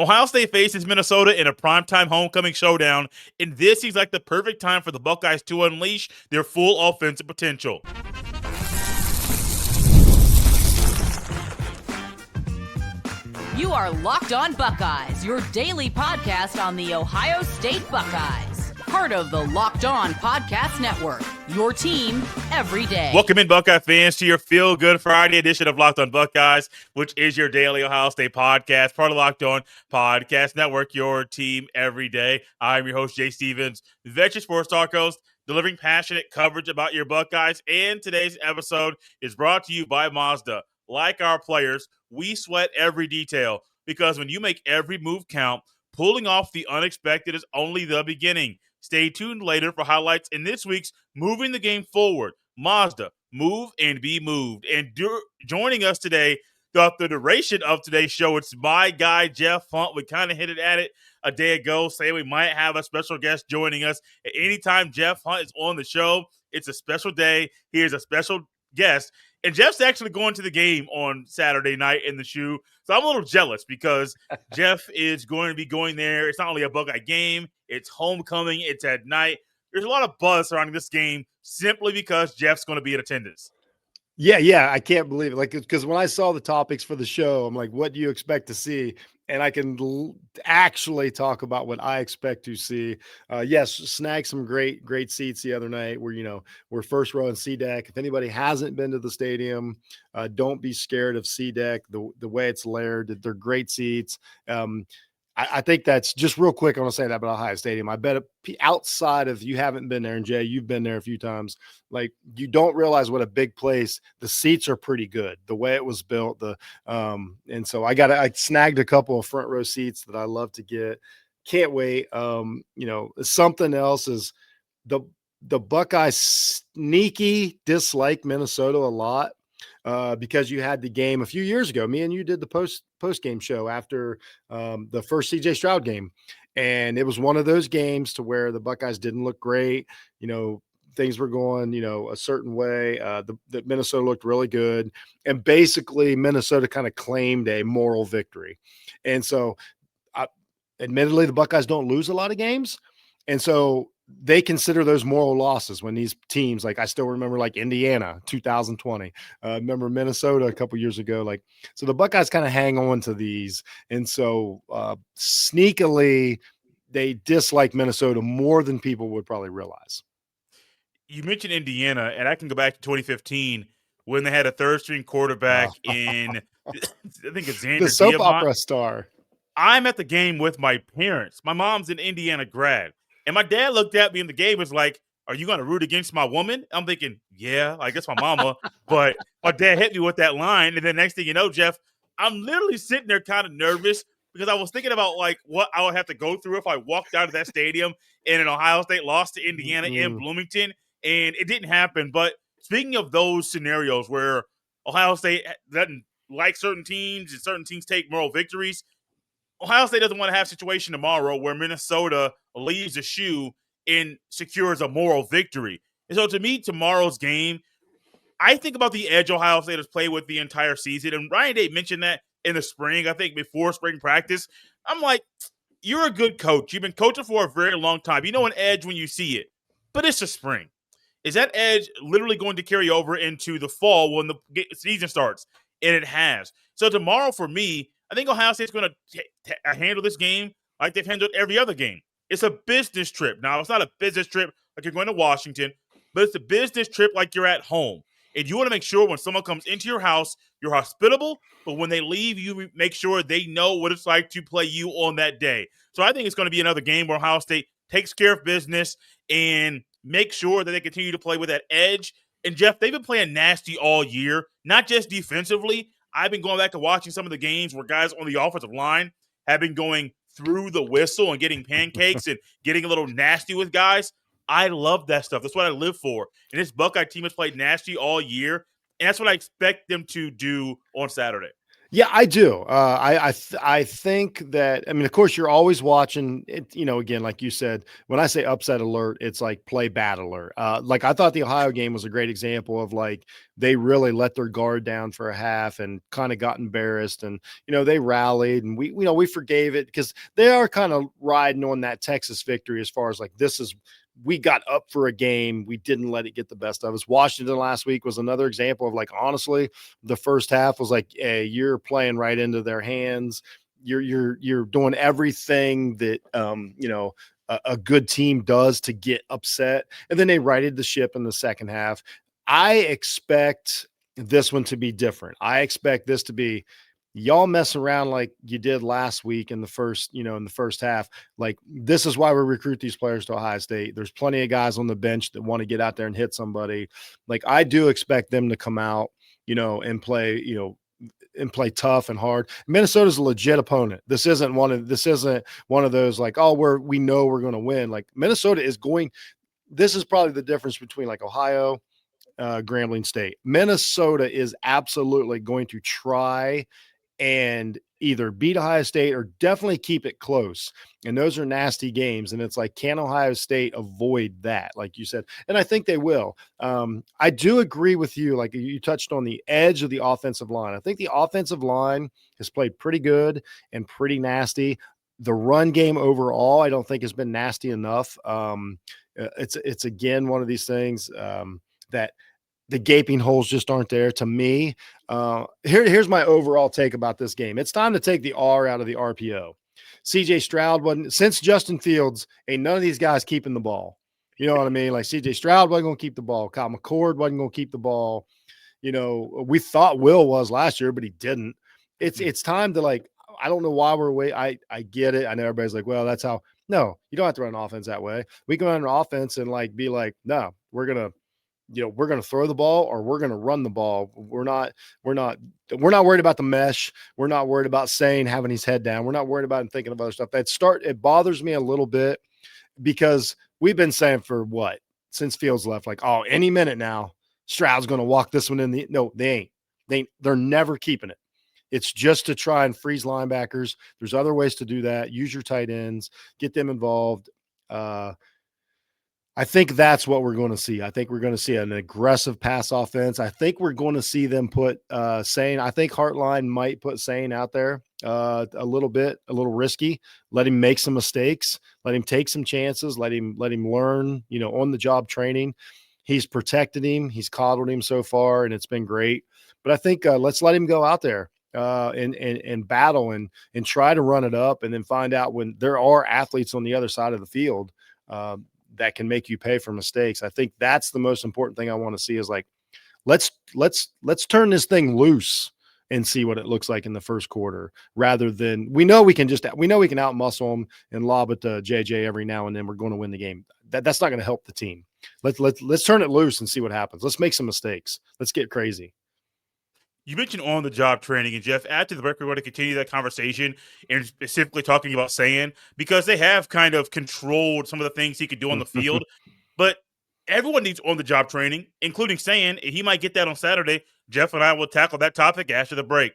Ohio State faces Minnesota in a primetime homecoming showdown, and this seems like the perfect time for the Buckeyes to unleash their full offensive potential. You are Locked On Buckeyes, your daily podcast on the Ohio State Buckeyes. Part of the Locked On Podcast Network, your team every day. Welcome in, Buckeye fans, to your feel-good Friday edition of Locked On Buckeyes, which is your daily Ohio State podcast, part of the Locked On Podcast Network, your team every day. I'm your host, Jay Stevens, veteran sports talk host, delivering passionate coverage about your Buckeyes, and today's episode is brought to you by Mazda. Like our players, we sweat every detail because when you make every move count, pulling off the unexpected is only the beginning. Stay tuned later for highlights in this week's Moving the Game Forward. Mazda, move and be moved. And joining us today throughout the duration of today's show, it's my guy, Jeff Hunt. We kind of hinted at it a day ago, saying we might have a special guest joining us. At any time Jeff Hunt is on the show, it's a special day. Here's a special guest. And Jeff's actually going to the game on Saturday night in the shoe. So I'm a little jealous because Jeff is going to be going there. It's not only a Buckeye game, it's homecoming, it's at night. There's a lot of buzz surrounding this game simply because Jeff's going to be in attendance. Yeah, I can't believe it. Like, because when I saw the topics for the show, I'm like, what do you expect to see? And I can actually talk about what I expect to see. Yes, snagged some great seats the other night. We're first row in C deck. If anybody hasn't been to the stadium, don't be scared of C deck. The way it's layered, they're great seats. I think that's just real quick. I want to say that about Ohio Stadium. I bet outside of you haven't been there, and Jay, you've been there a few times. Like, you don't realize what a big place. The seats are pretty good. The way it was built, and so I snagged a couple of front row seats that I love to get. Can't wait. Something else is the Buckeyes sneaky dislike Minnesota a lot. Because you had the game a few years ago. Me and you did the post game show after the first CJ Stroud game, and it was one of those games to where the Buckeyes didn't look great. Things were going a certain way. That Minnesota looked really good, and basically Minnesota kind of claimed a moral victory. And so, admittedly, the Buckeyes don't lose a lot of games, and so they consider those moral losses when these teams, like I still remember like Indiana 2020, remember Minnesota a couple years ago, so the Buckeyes kind of hang on to these. And so sneakily they dislike Minnesota more than people would probably realize. You mentioned Indiana, and I can go back to 2015 when they had a third string quarterback in, I think it's Xander the soap Diamont. Opera star. I'm at the game with my parents. My mom's an Indiana grad. And my dad looked at me in the game and was like, "Are you going to root against my woman?" I'm thinking, yeah, I guess my mama. But my dad hit me with that line. And then next thing you know, Jeff, I'm literally sitting there kind of nervous because I was thinking about what I would have to go through if I walked out of that stadium and an Ohio State lost to Indiana in Bloomington. And it didn't happen. But speaking of those scenarios where Ohio State doesn't like certain teams and certain teams take moral victories, Ohio State doesn't want to have a situation tomorrow where Minnesota leaves a shoe and secures a moral victory. And so to me, tomorrow's game, I think about the edge Ohio State has played with the entire season. And Ryan Day mentioned that in the spring, I think before spring practice. I'm like, you're a good coach. You've been coaching for a very long time. You know an edge when you see it. But it's the spring. Is that edge literally going to carry over into the fall when the season starts? And it has. So tomorrow for me, I think Ohio State's going to handle this game like they've handled every other game. It's a business trip. Now, it's not a business trip like you're going to Washington, but it's a business trip like you're at home. And you want to make sure when someone comes into your house, you're hospitable, but when they leave, you make sure they know what it's like to play you on that day. So I think it's going to be another game where Ohio State takes care of business and make sure that they continue to play with that edge. And, Jeff, they've been playing nasty all year, not just defensively. I've been going back and watching some of the games where guys on the offensive line have been going through the whistle and getting pancakes and getting a little nasty with guys. I love that stuff. That's what I live for. And this Buckeye team has played nasty all year, and that's what I expect them to do on Saturday. Yeah, I do. I think that, I mean, of course, you're always watching it. Again, like you said, when I say upset alert, it's like play bad alert. Like I thought the Ohio game was a great example of like they really let their guard down for a half and kind of got embarrassed, and they rallied, and we forgave it because they are kind of riding on that Texas victory as far as like we got up for a game. We didn't let it get the best of us. Washington last week was another example of like, honestly, the first half was like, hey, you're playing right into their hands. You're doing everything that, a good team does to get upset. And then they righted the ship in the second half. I expect this one to be different. I expect this to be, y'all mess around like you did last week in the first half. Like, this is why we recruit these players to Ohio State. There's plenty of guys on the bench that want to get out there and hit somebody. Like, I do expect them to come out, and play tough and hard. Minnesota's a legit opponent. This isn't one of those like, oh, we know we're going to win. Like, Minnesota is going. This is probably the difference between like Ohio, Grambling State. Minnesota is absolutely going to try and either beat Ohio State or definitely keep it close. And those are nasty games. And it's like, can Ohio State avoid that? Like you said, and I think they will. I do agree with you. Like you touched on the edge of the offensive line. I think the offensive line has played pretty good and pretty nasty. The run game overall, I don't think has been nasty enough. It's again, one of these things that the gaping holes just aren't there to me. Here's my overall take about this game. It's time to take the R out of the RPO. CJ Stroud since Justin Fields, ain't none of these guys keeping the ball. You know what I mean? Like CJ Stroud wasn't going to keep the ball. KYLE MCCORD wasn't going to keep the ball. We thought Will was last year, but he didn't. It's time to, like, I don't know why we're waiting. I get it. I know everybody's like, well, that's how. No, you don't have to run offense that way. We can run an offense and like be like, no, we're going to throw the ball or we're going to run the ball. We're not worried about the mesh. We're not worried about Sayin having his head down. We're not worried about him thinking of other stuff. It bothers me a little bit because we've been saying since Fields left, like, oh, any minute now, Stroud's going to walk this one in. No, they ain't. They're never keeping it. It's just to try and freeze linebackers. There's other ways to do that. Use your tight ends, get them involved. I think that's what we're going to see. I think we're going to see an aggressive pass offense. I think we're going to see them put Sayin. I think Hartline might put Sayin out there a little risky. Let him make some mistakes. Let him take some chances. Let him learn, on the job training. He's protected him. He's coddled him so far, and it's been great. But I think let's let him go out there and battle and try to run it up, and then find out when there are athletes on the other side of the field that can make you pay for mistakes. I think that's the most important thing I want to see is like, let's turn this thing loose and see what it looks like in the first quarter, rather than we know we can out muscle them and lob it to JJ every now and then. We're going to win the game. That's not going to help the team. Let's turn it loose and see what happens. Let's make some mistakes. Let's get crazy. You mentioned on-the-job training, and Jeff, after the break, we're going to continue that conversation and specifically talking about Sayin, because they have kind of controlled some of the things he could do on the field. But everyone needs on-the-job training, including Sayin, and he might get that on Saturday. Jeff and I will tackle that topic after the break.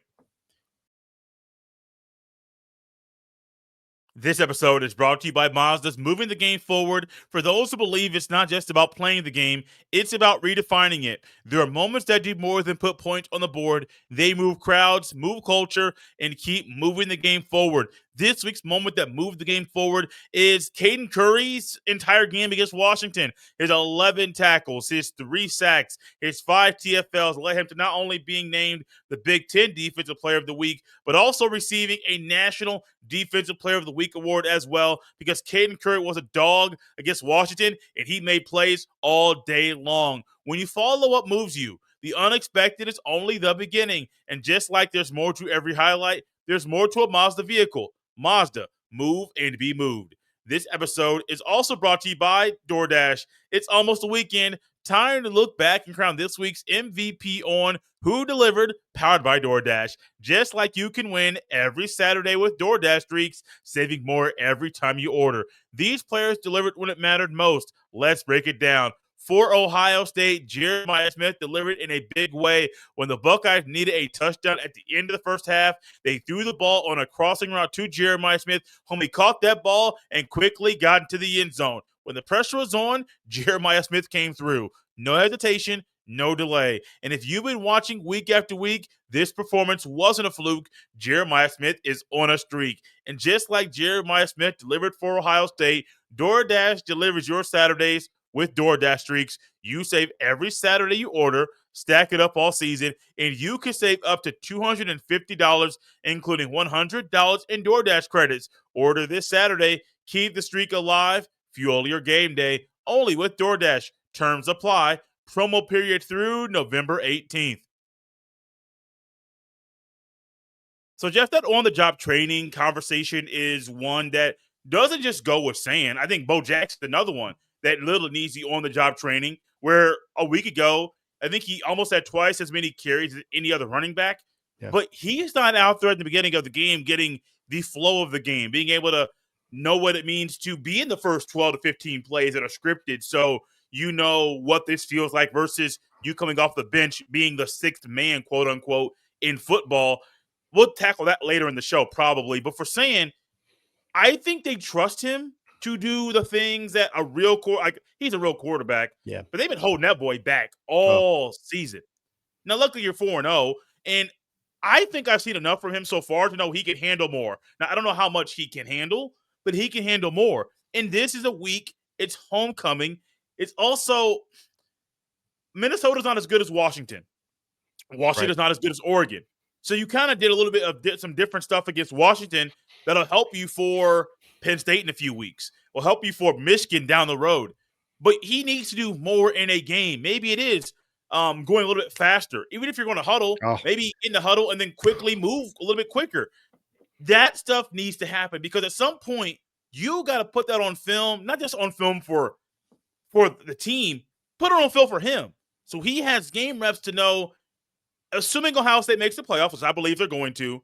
This episode is brought to you by Mazda's moving the game forward. For those who believe it's not just about playing the game, it's about redefining it. There are moments that do more than put points on the board. They move crowds, move culture, and keep moving the game forward. This week's moment that moved the game forward is Caden Curry's entire game against Washington. His 11 tackles, his 3 sacks, his 5 TFLs led him to not only being named the Big Ten Defensive Player of the Week, but also receiving a National Defensive Player of the Week award as well, because Caden Curry was a dog against Washington, and he made plays all day long. When you follow what moves you, the unexpected is only the beginning. And just like there's more to every highlight, there's more to a Mazda vehicle. Mazda, move and be moved. This episode is also brought to you by DoorDash. It's almost the weekend. Time to look back and crown this week's MVP on Who Delivered, powered by DoorDash. Just like you can win every Saturday with DoorDash Streaks, saving more every time you order. These players delivered when it mattered most. Let's break it down. for Ohio State. Jeremiah Smith delivered in a big way when the Buckeyes needed a touchdown at the end of the first half. They threw the ball on a crossing route to Jeremiah Smith. Homie caught that ball and quickly got into the end zone. When the pressure was on, Jeremiah Smith came through. No hesitation, no delay. And if you've been watching week after week, this performance wasn't a fluke. Jeremiah Smith is on a streak. And just like Jeremiah Smith delivered for Ohio State, DoorDash delivers your Saturdays with DoorDash Streaks. You save every Saturday you order, stack it up all season, and you can save up to $250, including $100 in DoorDash credits. Order this Saturday. Keep the streak alive. Fuel your game day. Only with DoorDash. Terms apply. Promo period through November 18th. So, Jeff, that on-the-job training conversation is one that doesn't just go with Sayin. I think Bo Jackson's another one that literally needs the on-the-job training, where a week ago, I think he almost had twice as many carries as any other running back. Yeah. But he's not out there at the beginning of the game getting the flow of the game, being able to know what it means to be in the first 12 to 15 plays that are scripted. So you know what this feels like versus you coming off the bench being the sixth man, quote unquote, in football. We'll tackle that later in the show probably. But for Sayin, I think they trust him to do the things that a real he's a real quarterback. Yeah. But they've been holding that boy back all season. Now, luckily you're 4-0, and I think I've seen enough from him so far to know he can handle more. Now, I don't know how much he can handle, but he can handle more. And this is a week. It's homecoming. It's also Minnesota's not as good as Washington. Washington's not as good as Oregon. So you kind of did a little bit of some different stuff against Washington that'll help you for Penn State in a few weeks. Will help you for Michigan down the road. But he needs to do more in a game. Maybe it is going a little bit faster. Even if you're going to huddle, maybe in the huddle and then quickly move a little bit quicker. That stuff needs to happen because at some point you got to put that on film, not just on film for the team, put it on film for him. So he has game reps to know, assuming Ohio State makes the playoffs, which I believe they're going to,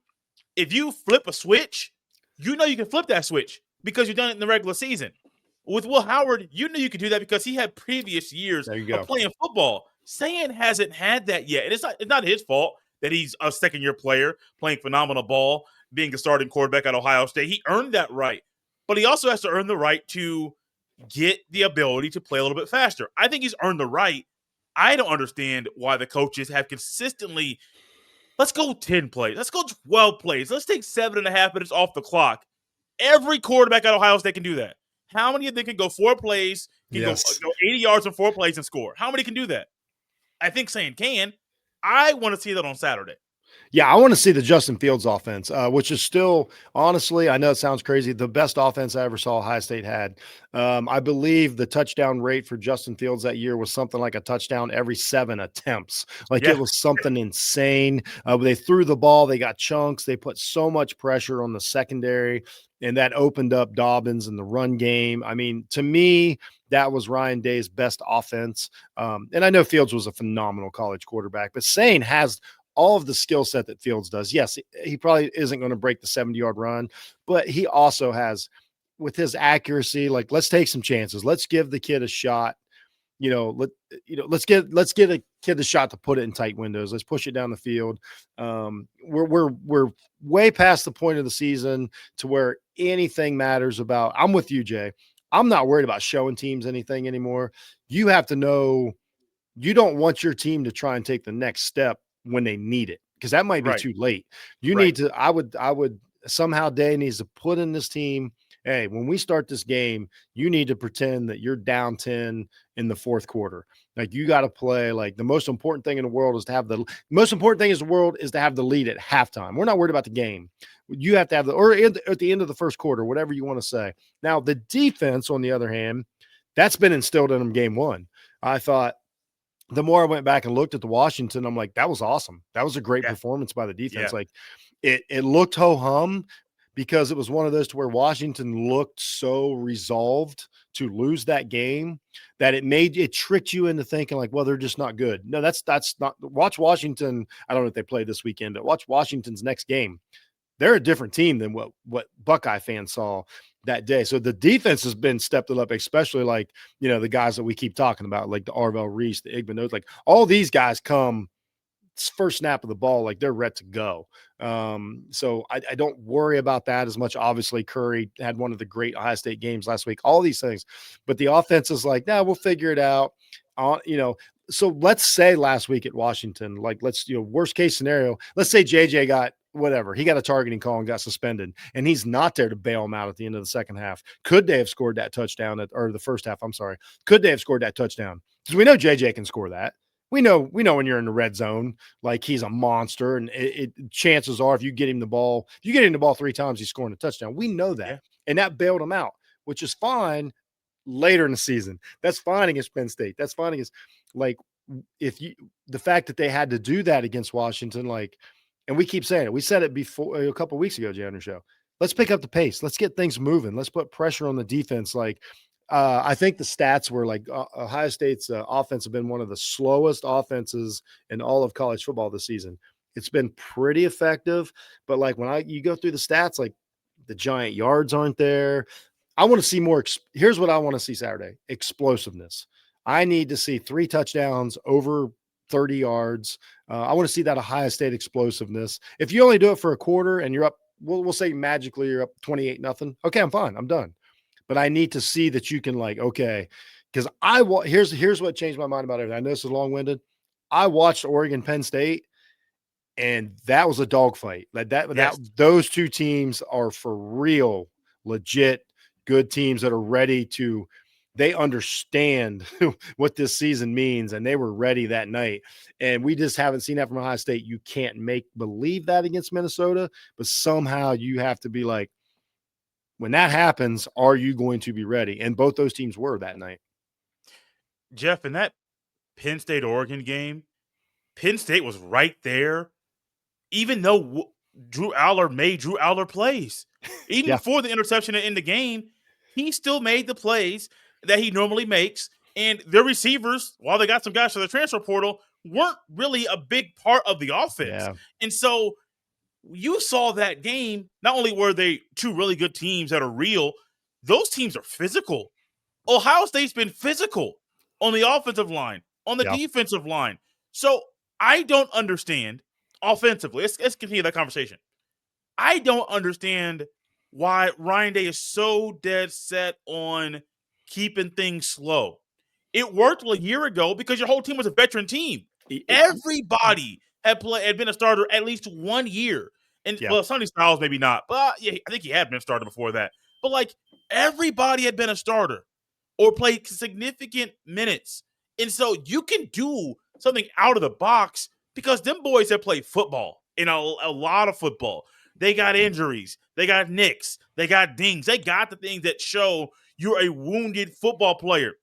if you flip a switch, you know you can flip that switch because you've done it in the regular season. With Will Howard, you know you could do that because he had previous years of playing football. Sayin hasn't had that yet. And it's not his fault that he's a second-year player playing phenomenal ball, being the starting quarterback at Ohio State. He earned that right. But he also has to earn the right to get the ability to play a little bit faster. I think he's earned the right. I don't understand why the coaches have consistently, let's go 10 plays. Let's go 12 plays. Let's take 7.5 minutes off the clock. Every quarterback at Ohio State can do that. How many of them can go 4 plays, can go 80 yards in 4 plays and score? How many can do that? I think Sayin can. I want to see that on Saturday. Yeah, I want to see the Justin Fields offense, which is still, honestly, I know it sounds crazy, the best offense I ever saw Ohio State had. I believe the touchdown rate for Justin Fields that year was something like a touchdown every 7 attempts. It was something insane. They threw the ball. They got chunks. They put so much pressure on the secondary, and that opened up Dobbins in the run game. I mean, to me, that was Ryan Day's best offense. And I know Fields was a phenomenal college quarterback, but Sayin has all of the skill set that Fields does. Yes, he probably isn't going to break the 70-yard run, but he also has, with his accuracy, let's take some chances. Let's give the kid a shot. Let's get a kid a shot to put it in tight windows. Let's push it down the field. We're way past the point of the season to where anything matters about. I'm with you, Jay. I'm not worried about showing teams anything anymore. You have to know you don't want your team to try and take the next step when they need it, because that might be too late. You need to, I would somehow Day needs to put in this team, hey, when we start this game, you need to pretend that you're down 10 in the fourth quarter. You got to play the most important thing in the world is to have the lead at halftime. We're not worried about the game. You have to have at the end of the first quarter, whatever you want to say. Now, the defense, on the other hand, that's been instilled in them game one. I thought, the more I went back and looked at the Washington, I'm like, that was awesome. That was a great performance by the defense. It looked ho-hum because it was one of those to where Washington looked so resolved to lose that game that it tricked you into thinking well, they're just not good. No, that's not. Watch Washington. I don't know if they play this weekend, but watch Washington's next game. They're a different team than what Buckeye fans saw that day. So the defense has been stepped it up, especially like, the guys that we keep talking about, like the ARVEL, REESE, the Igman, like all these guys come first snap of the ball, like they're ready to go. So I don't worry about that as much. Obviously, Curry had one of the great Ohio State games last week, all these things, but the offense is like, we'll figure it out. So let's say last week at Washington, like worst case scenario, let's say JJ got whatever, he got a targeting call and got suspended, and he's not there to bail him out at the end of the second half. Could they have scored that touchdown or the first half? I'm sorry. Could they have scored that touchdown? Because we know JJ can score that. We know when you're in the red zone, like he's a monster, and chances are if you get him the ball 3 times, he's scoring a touchdown. We know that, and that bailed him out, which is fine later in the season. That's fine against Penn State. That's fine against the fact that they had to do that against Washington, and we keep saying it. We said it before a couple of weeks ago, Jay, on your show. Let's pick up the pace. Let's get things moving. Let's put pressure on the defense. I think the stats were Ohio State's offense have been one of the slowest offenses in all of college football this season. It's been pretty effective, but when you go through the stats, the giant yards aren't there. I want to see more. Here's what I want to see Saturday: explosiveness. I need to see 3 touchdowns over 30 yards. I want to see that Ohio State explosiveness. If you only do it for a quarter and you're up, we'll say magically you're up 28-0. Okay, I'm fine. I'm done. But I need to see that you can because here's what changed my mind about everything. I know this is long-winded. I watched Oregon Penn State, and that was a dogfight. Those 2 teams are for real, legit, good teams that are ready to. They understand what this season means, and they were ready that night. And we just haven't seen that from Ohio State. You can't make believe that against Minnesota, but somehow you have to be when that happens, are you going to be ready? And both those teams were that night. Jeff, in that Penn State-Oregon game, Penn State was right there, even though Drew Aller plays. Even before the interception in the game, he still made the plays that he normally makes. And their receivers, while they got some guys from the transfer portal, weren't really a big part of the offense. Yeah. And so you saw that game. Not only were they 2 really good teams that are real, those teams are physical. Ohio State's been physical on the offensive line, on the defensive line. So I don't understand offensively. Let's continue that conversation. I don't understand why Ryan Day is so dead set on keeping things slow. It worked a year ago because your whole team was a veteran team. Everybody had been a starter at least 1 year. And well, Sonny Styles maybe not, but I think he had been a starter before that. But everybody had been a starter or played significant minutes. And so you can do something out of the box because them boys have played football, a lot of football. They got injuries. They got nicks. They got dings. They got the things that show you're a wounded football player.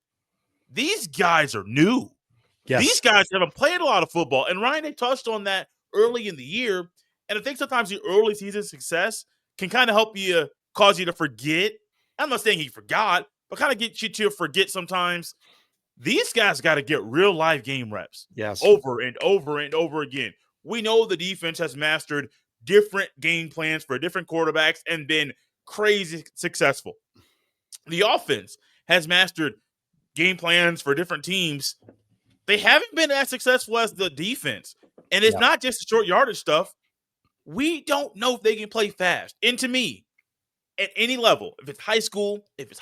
These guys are new. Yes. These guys haven't played a lot of football. And Ryan, they touched on that early in the year. And I think sometimes the early season success can kind of help you, cause you to forget. I'm not saying he forgot, but kind of get you to forget sometimes. These guys got to get real live game reps. Yes. Over and over and over again. We know the defense has mastered different game plans for different quarterbacks and been crazy successful. The offense has mastered game plans for different teams. They haven't been as successful as the defense. And it's not just the short yardage stuff. We don't know if they can play fast. And to me, at any level, if it's high school, if it's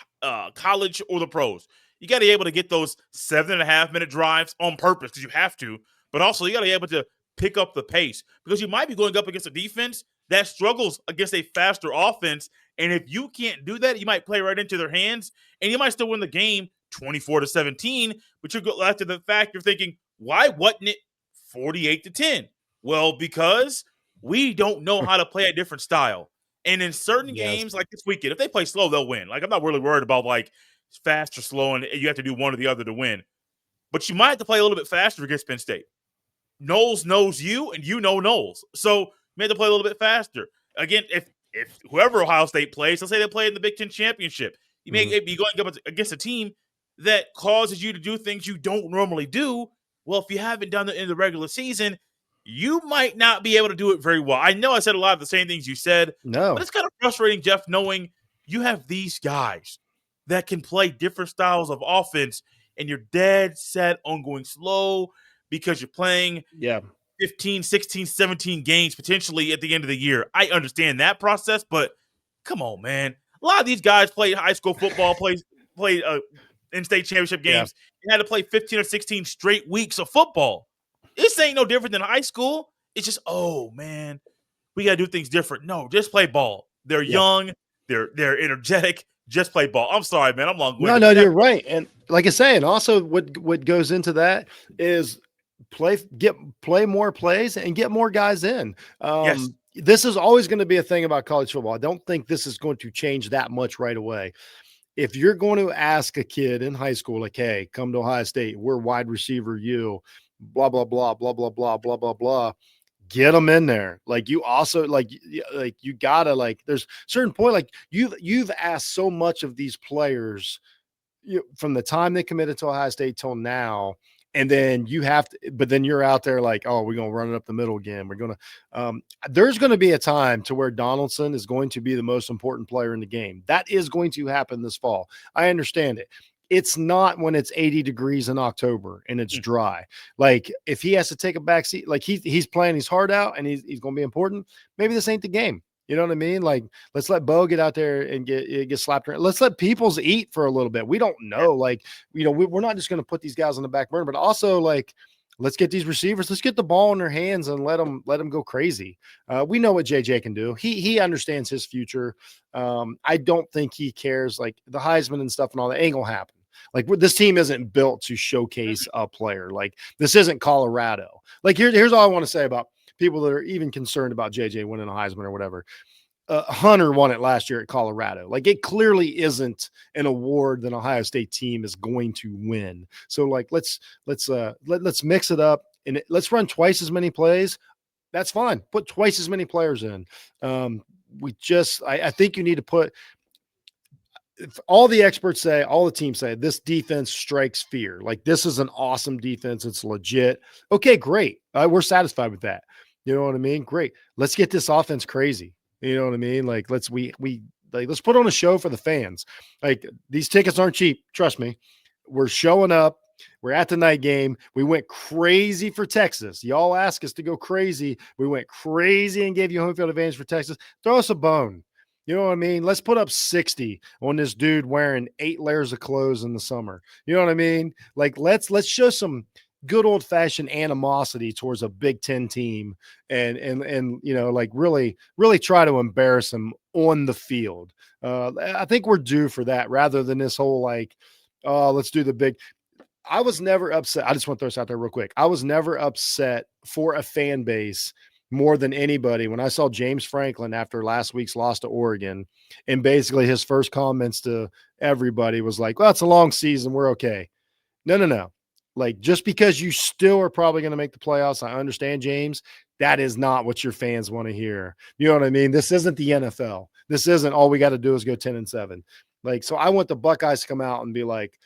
college or the pros, you got to be able to get those 7.5-minute drives on purpose because you have to. But also you got to be able to pick up the pace because you might be going up against a defense that struggles against a faster offense. And if you can't do that, you might play right into their hands and you might still win the game 24-17. But you go after the fact you're thinking, why wasn't it 48-10? Well, because we don't know how to play a different style. And in certain games like this weekend, if they play slow, they'll win. I'm not really worried about fast or slow and you have to do one or the other to win. But you might have to play a little bit faster against Penn State. Knowles knows you and you know Knowles. So you may have to play a little bit faster. Again, if whoever Ohio State plays, let's say they play in the Big Ten Championship, you may be going up against a team that causes you to do things you don't normally do. Well, if you haven't done it in the regular season, you might not be able to do it very well. I know I said a lot of the same things you said. No. But it's kind of frustrating, Jeff, knowing you have these guys that can play different styles of offense, and you're dead set on going slow because you're playing 15, 16, 17 games potentially at the end of the year. I understand that process, but come on, man. A lot of these guys played high school football, played in-state championship games, and had to play 15 or 16 straight weeks of football. This ain't no different than high school. It's just, oh, man, we got to do things different. No, just play ball. They're young. They're energetic. Just play ball. I'm sorry, man. I'm long-winded. No, you're right. And like I say, and also what goes into that is play more plays and get more guys in. Yes. This is always going to be a thing about college football. I don't think this is going to change that much right away. If you're going to ask a kid in high school, like, hey, come to Ohio State, we're wide receiver, you, blah, blah, blah, blah, blah, blah, blah, blah, blah. Get them in there. Like you also like you gotta like. There's a certain point like you've asked so much of these players from the time they committed to Ohio State till now, and then you have to. But then you're out there like, oh, we're gonna run it up the middle again. We're gonna. There's going to be a time to where Donaldson is going to be the most important player in the game. That is going to happen this fall. I understand it. It's not when it's 80 degrees in October and it's dry. Like if he has to take a back seat, like he's playing his heart out and he's going to be important. Maybe this ain't the game. You know what I mean? Like let's let Bo get out there and get slapped around. Let's let Peoples eat for a little bit. We don't know. Like, we're not just going to put these guys on the back burner, but also like, let's get these receivers. Let's get the ball in their hands and let them go crazy. We know what JJ can do. He understands his future. I don't think he cares. Like the Heisman and stuff and all that ain't gonna happen. Like this team isn't built to showcase a player. Like this isn't Colorado. Like here's all I want to say about people that are even concerned about JJ winning a Heisman or whatever. Hunter won it last year at Colorado. Like it clearly isn't an award that Ohio State team is going to win. So like let's mix it up and let's run twice as many plays. That's fine. Put twice as many players in. I think you need to put. All the experts say, all the teams say, this defense strikes fear. Like this is an awesome defense. It's legit. Okay, great. We're satisfied with that. You know what I mean? Great. Let's get this offense crazy. You know what I mean? Like let's put on a show for the fans. Like these tickets aren't cheap. Trust me. We're showing up. We're at the night game. We went crazy for Texas. Y'all asked us to go crazy. We went crazy and gave you home field advantage for Texas. Throw us a bone. You know what I mean? Let's put up 60 on this dude wearing 8 layers of clothes in the summer. You know what I mean? Like let's show some good old fashioned animosity towards a Big Ten team and like really, really try to embarrass them on the field. I think we're due for that rather than this whole like, let's do the big. I was never upset. I just want to throw this out there real quick. I was never upset for a fan base more than anybody when I saw James Franklin after last week's loss to Oregon, and basically his first comments to everybody was like, well, it's a long season. We're okay. No. Like just because you still are probably going to make the playoffs. I understand, James, that is not what your fans want to hear. You know what I mean? This isn't the NFL. This isn't all we got to do is go 10-7. Like, so I want the Buckeyes to come out and be like,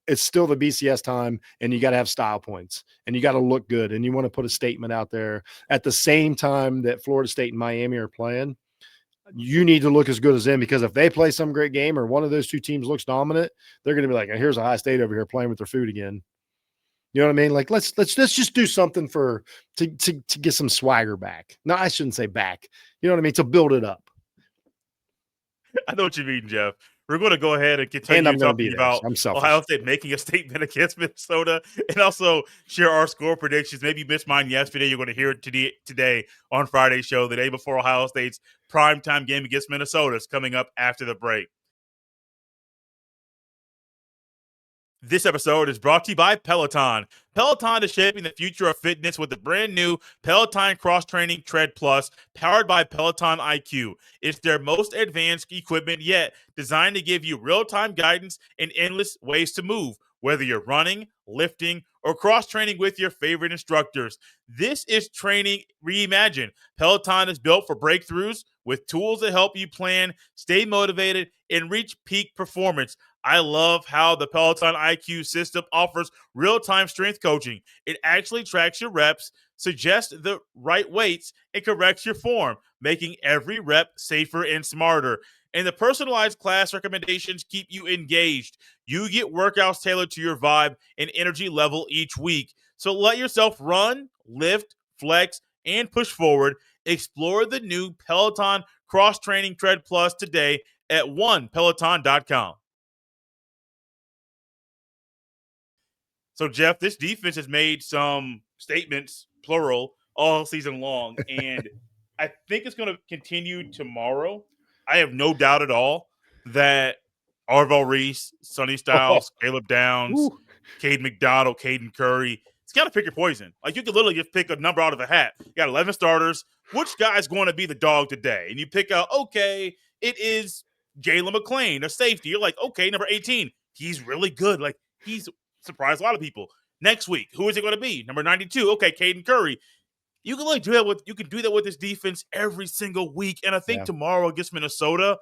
it's still the BCS time and you got to have style points and you got to look good and you want to put a statement out there at the same time that Florida State and Miami are playing. You need to look as good as them because if they play some great game or one of those two teams looks dominant, they're going to be like, here's Ohio State over here playing with their food again. You know what I mean? Like let's just do something to get some swagger back. No, I shouldn't say back. You know what I mean? To build it up. I know what you mean, Jeff. We're going to go ahead and continue talking about Ohio State making a statement against Minnesota and also share our score predictions. Maybe you missed mine yesterday. You're going to hear it today on Friday's show, the day before Ohio State's primetime game against Minnesota is coming up after the break. This episode is brought to you by Peloton. Peloton is shaping the future of fitness with the brand new Peloton Cross Training Tread Plus, powered by Peloton IQ. It's their most advanced equipment yet, designed to give you real-time guidance and endless ways to move, whether you're running, lifting, or cross-training with your favorite instructors. This is training reimagined. Peloton is built for breakthroughs with tools that help you plan, stay motivated, and reach peak performance. I love how the Peloton IQ system offers real-time strength coaching. It actually tracks your reps, suggests the right weights, and corrects your form, making every rep safer and smarter. And the personalized class recommendations keep you engaged. You get workouts tailored to your vibe and energy level each week. So let yourself run, lift, flex, and push forward. Explore the new Peloton Cross Training Tread Plus today at onepeloton.com. So, Jeff, this defense has made some statements, plural, all season long, and I think it's going to continue tomorrow. I have no doubt at all that ARVEL, REESE, Sonny Styles, Caleb Downs, Cade McDonald, Caden Curry, it's got to pick your poison. Like, you could literally just pick a number out of a hat. You got 11 starters. Which guy's going to be the dog today? And you pick out, okay, it is Jalen McClain, a safety. You're like, okay, number 18. He's really good. Like, he's surprised a lot of people. Next week, who is it going to be? Number 92. Okay, Caden Curry. You can do that with this defense every single week. And I think tomorrow against Minnesota,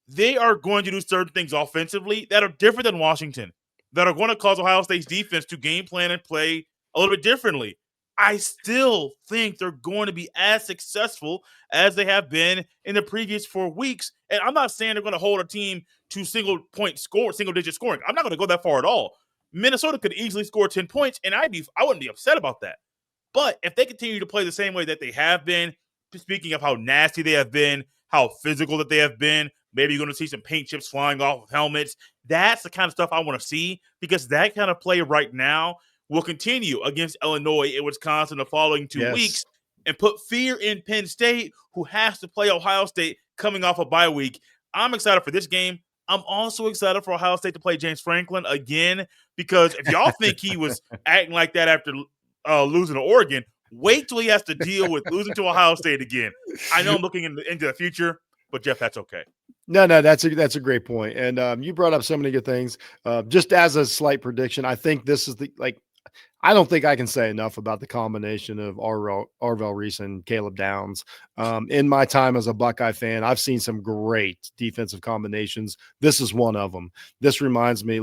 they are going to do certain things offensively that are different than Washington, that are going to cause Ohio State's defense to game plan and play a little bit differently. I still think they're going to be as successful as they have been in the previous 4 weeks. And I'm not saying they're going to hold a team to single-digit scoring. I'm not going to go that far at all. Minnesota could easily score 10 points, and I wouldn't be upset about that. But if they continue to play the same way that they have been, speaking of how nasty they have been, how physical that they have been, maybe you're going to see some paint chips flying off of helmets. That's the kind of stuff I want to see, because that kind of play right now will continue against Illinois and Wisconsin the following 2 weeks and put fear in Penn State, who has to play Ohio State coming off a bye week. I'm excited for this game. I'm also excited for Ohio State to play James Franklin again, because if y'all think he was acting like that after losing to Oregon, wait till he has to deal with losing to Ohio State again. I know I'm looking into the future, but Jeff, that's okay. No, that's a great point. And you brought up so many good things. Just as a slight prediction, I think this is I don't think I can say enough about the combination of ARVEL, REESE, and Caleb Downs. In my time as a Buckeye fan, I've seen some great defensive combinations. This is one of them. This reminds me,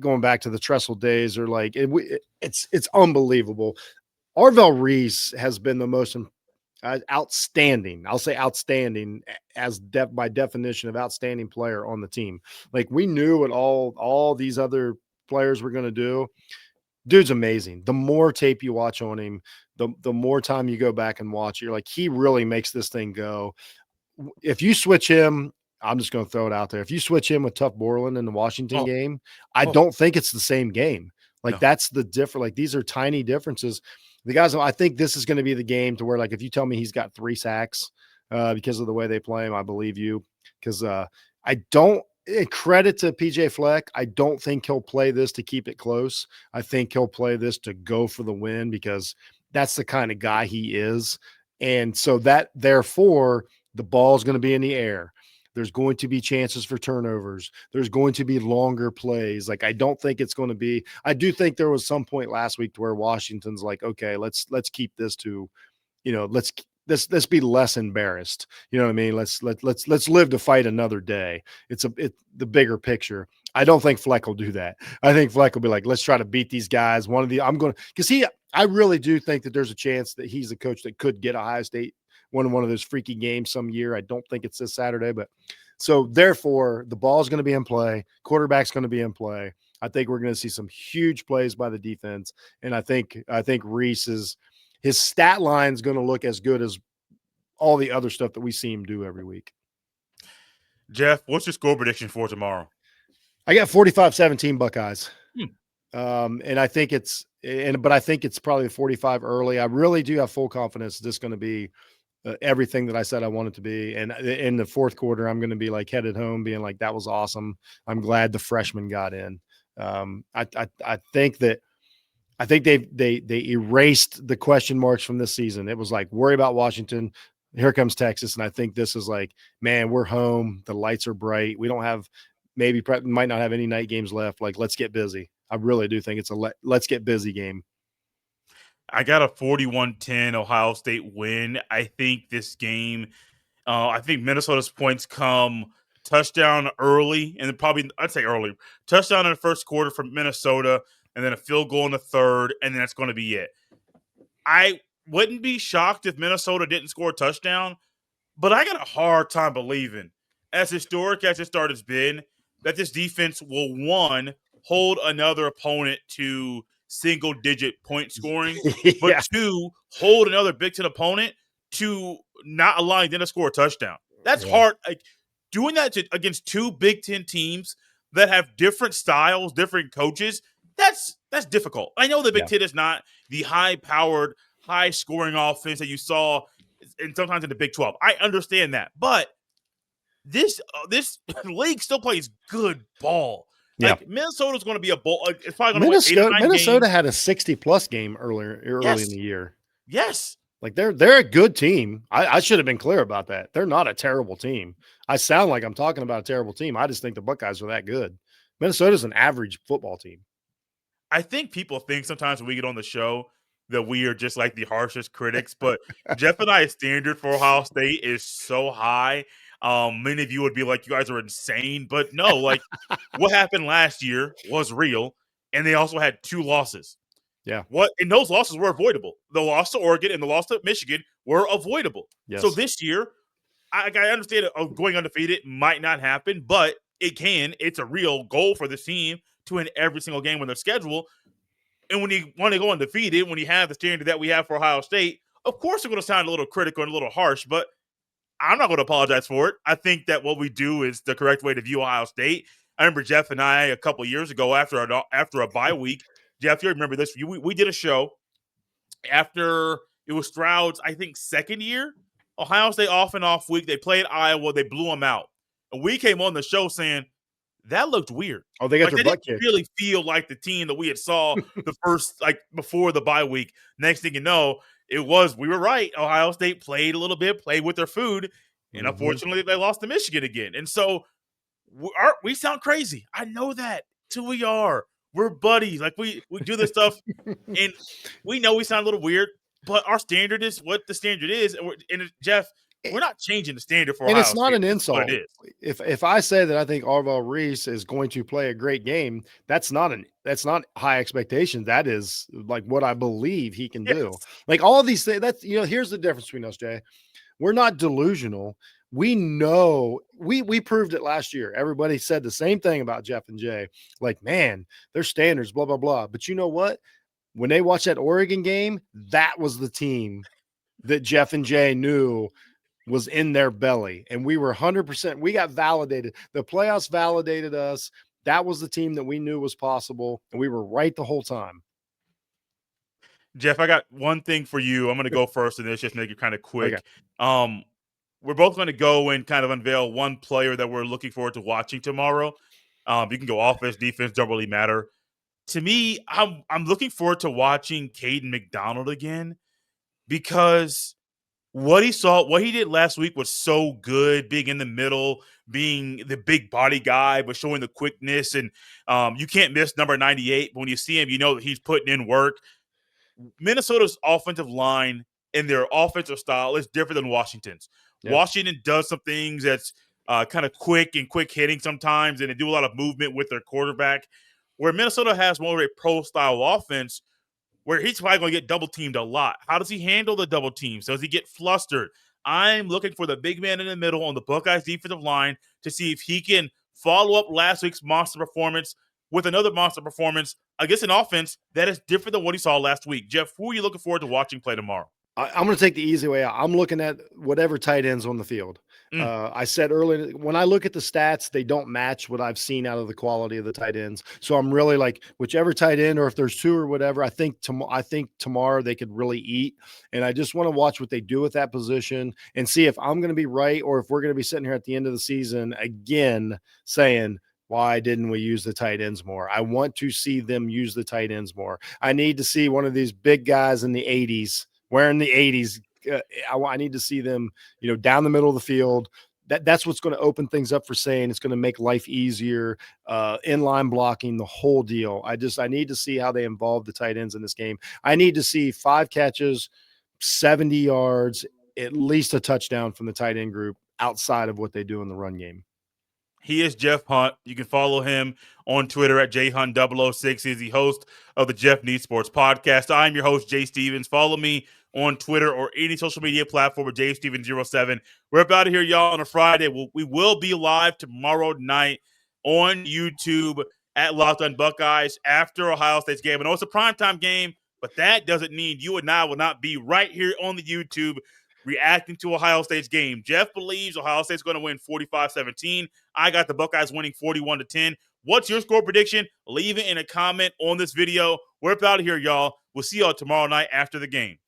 going back to the Tressel days, or it's unbelievable. ARVEL, REESE has been the most outstanding. I'll say outstanding by definition of outstanding player on the team. Like, we knew what all these other players were going to do. Dude's amazing. The more tape you watch on him, the more time you go back and watch, you're like, he really makes this thing go. If you switch him, I'm just going to throw it out there. If you switch him with Tuff Borland in the Washington game, I don't think it's the same game. That's the difference. Like, these are tiny differences. The guys, I think this is going to be the game to where, like, if you tell me he's got 3 sacks because of the way they play him, I believe you. Because credit to PJ Fleck, I don't think he'll play this to keep it close. I think he'll play this to go for the win, because that's the kind of guy he is. And so therefore, the ball's going to be in the air. There's going to be chances for turnovers. There's going to be longer plays. Like, I don't think it's going to be – I do think there was some point last week to where Washington's like, okay, let's keep this to, let's be less embarrassed. You know what I mean? Let's live to fight another day. It's the bigger picture. I don't think Fleck will do that. I think Fleck will be like, let's try to beat these guys. I really do think that there's a chance that he's a coach that could get Ohio State one of those freaky games some year. I don't think it's this Saturday, but so therefore the ball is going to be in play. Quarterback's going to be in play. I think we're going to see some huge plays by the defense. And I think Reese's his stat line is going to look as good as all the other stuff that we see him do every week. Jeff, what's your score prediction for tomorrow? I got 45-17 Buckeyes. And I think but I think it's probably 45 early. I really do have full confidence this is going to be everything that I said I want it to be. And in the fourth quarter, I'm going to be like headed home being like, that was awesome. I'm glad the freshman got in. I think they erased the question marks from this season. It was like, worry about Washington. Here comes Texas. And I think this is like, man, we're home. The lights are bright. We don't have, might not have any night games left. Like, let's get busy. I really do think it's a let's get busy game. I got a 41-10 Ohio State win. I think this game, I think Minnesota's points come touchdown early, and then probably I'd say early touchdown in the first quarter from Minnesota, and then a field goal in the third, and then that's going to be it. I wouldn't be shocked if Minnesota didn't score a touchdown, but I got a hard time believing, as historic as this start has been, that this defense will, one, hold another opponent to single-digit point scoring, but Yeah. two, hold another Big Ten opponent to not allowing them to score a touchdown. That's Yeah. hard. Like, doing that against two Big Ten teams that have different styles, different coaches, that's difficult. I know the Big Ten is not the high-powered, high-scoring offense that you saw and sometimes in the Big 12. I understand that, but this league still plays good ball. Yeah. Like, Minnesota's going to be a bowl. It's probably going to win 8 or 9 Minnesota games. had a 60-plus game early Yes. in the year. Yes. Like they're a good team. I should have been clear about that. They're not a terrible team. I sound like I'm talking about a terrible team. I just think the Buckeyes are that good. Minnesota's an average football team. I think people think sometimes when we get on the show that we are just like the harshest critics, but Jeff and I's standard for Ohio State is so high. Many of you would be like, you guys are insane. But no, like what happened last year was real. And they also had 2 losses. Yeah. And those losses were avoidable. The loss to Oregon and the loss to Michigan were avoidable. Yes. So this year, I understand going undefeated might not happen, but it can. It's a real goal for this team to win every single game on their schedule. And when you want to go undefeated, when you have the standard that we have for Ohio State, of course it's going to sound a little critical and a little harsh, but I'm not going to apologize for it. I think that what we do is the correct way to view Ohio State. I remember Jeff and I a couple of years ago after a bye week. Jeff, you remember this? We did a show after it was Stroud's, I think, second year. Ohio State off and off week. They played Iowa. They blew them out. And we came on the show saying, that looked weird. Oh, they got their butt didn't kicked. really feel like the team that we had saw the first, like before the bye week. Next thing you know, we were right. Ohio State played a little bit, played with their food, and unfortunately they lost to Michigan again. And so we sound crazy. I know that. That's who we are. We're buddies. Like we do this stuff, and we know we sound a little weird, but our standard is what the standard is. And Jeff, we're not changing the standard for Ohio And it's not State. an insult. It is. If I say that I think ARVEL REESE is going to play a great game, that's not high expectation. That is like what I believe he can do. Like all of these things. That's here's the difference between us, Jay. We're not delusional. We know we proved it last year. Everybody said the same thing about Jeff and Jay. Like, man, their standards, blah, blah, blah. But you know what? When they watched that Oregon game, that was the team that Jeff and Jay knew was in their belly. And we were 100%. We got validated. The playoffs validated us. That was the team that we knew was possible. And we were right the whole time. Jeff, I got one thing for you. I'm going to go first, and let's just make it kind of quick. Okay. We're both going to go and kind of unveil one player that we're looking forward to watching tomorrow. You can go offense, defense, don't really matter. To me, I'm looking forward to watching Caden McDonald again, because what he did last week was so good, being in the middle, being the big body guy, but showing the quickness. And you can't miss number 98. But when you see him, you know that he's putting in work. Minnesota's offensive line and their offensive style is different than Washington's. Yeah. Washington does some things that's kind of quick hitting sometimes, and they do a lot of movement with their quarterback, where Minnesota has more of a pro-style offense where he's probably going to get double-teamed a lot. How does he handle the double teams? Does he get flustered? I'm looking for the big man in the middle on the Buckeyes defensive line to see if he can follow up last week's monster performance with another monster performance against an offense that is different than what he saw last week. Jeff, who are you looking forward to watching play tomorrow? I'm going to take the easy way out. I'm looking at whatever tight ends on the field. I said earlier, when I look at the stats, they don't match what I've seen out of the quality of the tight ends. So I'm really like, whichever tight end, or if there's 2 or whatever, I think tomorrow they could really eat. And I just want to watch what they do with that position and see if I'm going to be right, or if we're going to be sitting here at the end of the season again saying, why didn't we use the tight ends more? I want to see them use the tight ends more. I need to see one of these big guys in the 80s wearing the 80s. I need to see them, down the middle of the field. That's what's going to open things up for Sayin. It's going to make life easier, inline blocking, the whole deal. I need to see how they involve the tight ends in this game. I need to see 5 catches, 70 yards, at least a touchdown from the tight end group outside of what they do in the run game. He is Jeff Hunt. You can follow him on Twitter at jhunt006. He's the host of the Jeff Needs Sports podcast. I'm your host, Jay Stevens. Follow me on Twitter or any social media platform with JStevens07. We're about to hear y'all on a Friday. We will be live tomorrow night on YouTube at Locked On Buckeyes after Ohio State's game. I know it's a primetime game, but that doesn't mean you and I will not be right here on the YouTube reacting to Ohio State's game. Jeff believes Ohio State's going to win 45-17. I got the Buckeyes winning 41-10. What's your score prediction? Leave it in a comment on this video. We're about to hear y'all. We'll see y'all tomorrow night after the game.